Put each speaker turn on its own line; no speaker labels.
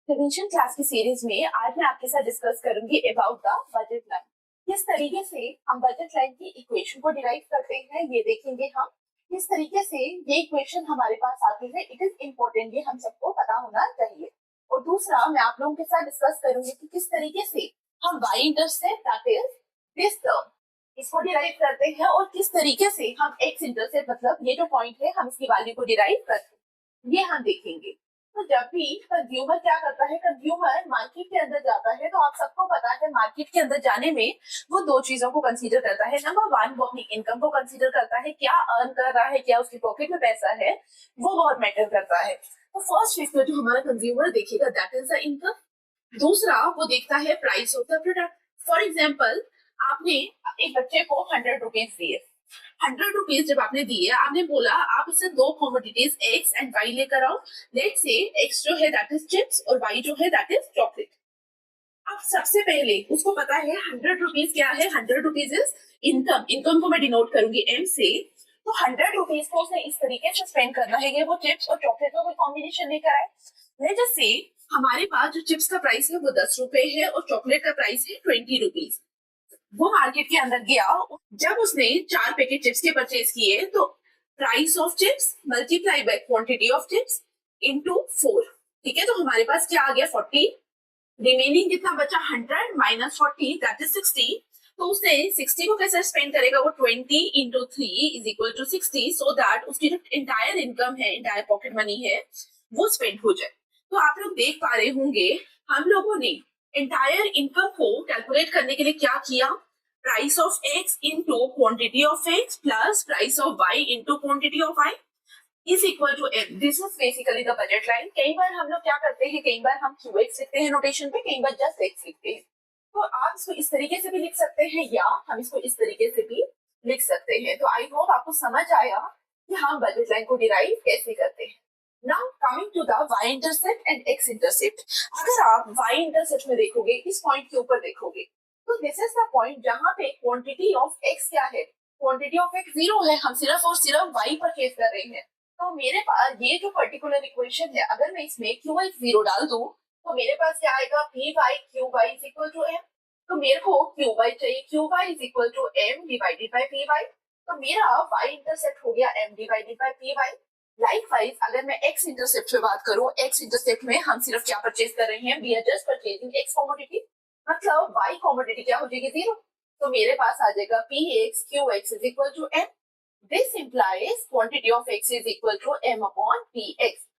Revision class की series में आज मैं आपके साथ डिस्कस करूंगी अबाउट द बजट लाइन। किस तरीके से हम बजट लाइन की इक्वेशन को डिराइव करते हैं ये देखेंगे हम। किस तरीके से ये इक्वेशन हमारे पास आती है, इट इज इम्पोर्टेंट, ये हम सबको पता होना चाहिए। और दूसरा मैं आप लोगों के साथ डिस्कस करूंगी कि किस तरीके से हम Y intercept that is this term इसको डिराइव करते हैं और किस तरीके से हम एक्स इंटरसेप्ट मतलब ये जो पॉइंट है हम इसकी वैल्यू को डिराइव करते हैं, ये हम देखेंगे। तो जब भी कंज्यूमर क्या करता है, कंज्यूमर मार्केट के अंदर जाता है तो आप सबको पता है मार्केट के अंदर जाने में वो दो चीजों को कंसीडर करता है। नंबर वन, वो अपनी इनकम को कंसीडर करता है, क्या अर्न कर रहा है, क्या उसकी पॉकेट में पैसा है, वो बहुत मैटर करता है। तो फर्स्ट फैक्टर जो हमारा कंज्यूमर देखेगा दैट इज द इनकम। दूसरा वो देखता है price of the product. For example, आपने एक बच्चे को 100 रुपीज दिए। 100 रुपीज जब आपने दिए, आपने बोला आप इससे दो कॉमोडिटीज एक्स एंड वाई लेकर आओ। लेट्स से एक्स जो है दैट इज चिप्स और वाई जो है दैट इज चॉकलेट। अब सबसे पहले उसको पता है 100 रुपीज क्या है, 100 रुपीज इज इनकम। इनकम को मैं डिनोट करूंगी एम से। तो 100 रुपीज को उसने इस तरीके से स्पेंड करना है कि वो चिप्स और चॉकलेट का कोई कॉम्बिनेशन लेकर आए। लेट्स से हमारे पास जो चिप्स का प्राइस है वो 10 रुपए है और चॉकलेट का प्राइस है 20 रुपीज। वो मार्केट के अंदर गया, जब उसने 4 पैकेट चिप्स के परचेज किए तो price of chips multiply by quantity of chips into 4। ठीक है, तो हमारे पास क्या आ गया 40। रिमेनिंग कितना बचा 100 माइनस 40 दैट इज 60। तो उसने 60 को कैसे स्पेंड करेगा, वो 20 into 3 is equal to 60 so that उसकी जो इंटायर इनकम है, इंटायर पॉकेट मनी है, वो स्पेंड हो जाए। तो आप लोग देख पा रहे होंगे हम लोगों ने एंटायर इनकम को कैलकुलेट करने के लिए क्या किया, price of X into quantity of X plus price of Y into quantity of Y is equal to M. This is basically the budget line. कई बार हम लोग क्या करते हैं, कई बार हम क्यू एक्स लिखते हैं नोटेशन पे, कई बार जस्ट एक्स लिखते हैं। तो आप इसको इस तरीके से भी लिख सकते हैं या हम इसको इस तरीके से भी लिख सकते हैं। तो आई होप आपको समझ आया कि हम बजट लाइन को डिराइव कैसे करते हैं। Now coming to the y intercept and x intercept. अगर आप y इंटरसेप्ट में देखोगे, इस पॉइंट के ऊपर देखोगे, तो दिस इज द पॉइंट जहां पे क्वांटिटी ऑफ x क्या है, क्वांटिटी ऑफ x 0 है। हम सिर्फ और सिर्फ y परचेज कर रहे हैं। तो मेरे पास ये जो पर्टिकुलर इक्वेशन है, अगर मैं इसमें qx 0 डाल दूं तो मेरे पास क्या आएगा, py qy is equal to m। तो मेरे को qy चाहिए, qy is equal to m divided by py। तो मेरा y इंटरसेप्ट हो गया m divided by py। Likewise अगर मैं एक्स इंटरसेप्ट पे बात करूं, एक्स इंटरसेप्ट में हम सिर्फ क्या परचेज कर रहे हैं, we are just purchasing X commodity, मतलब वाई कमोडिटी क्या हो जाएगी 0। तो मेरे पास आ जाएगा P X Q X is equal to M. This implies quantity of X is equal to M upon P x.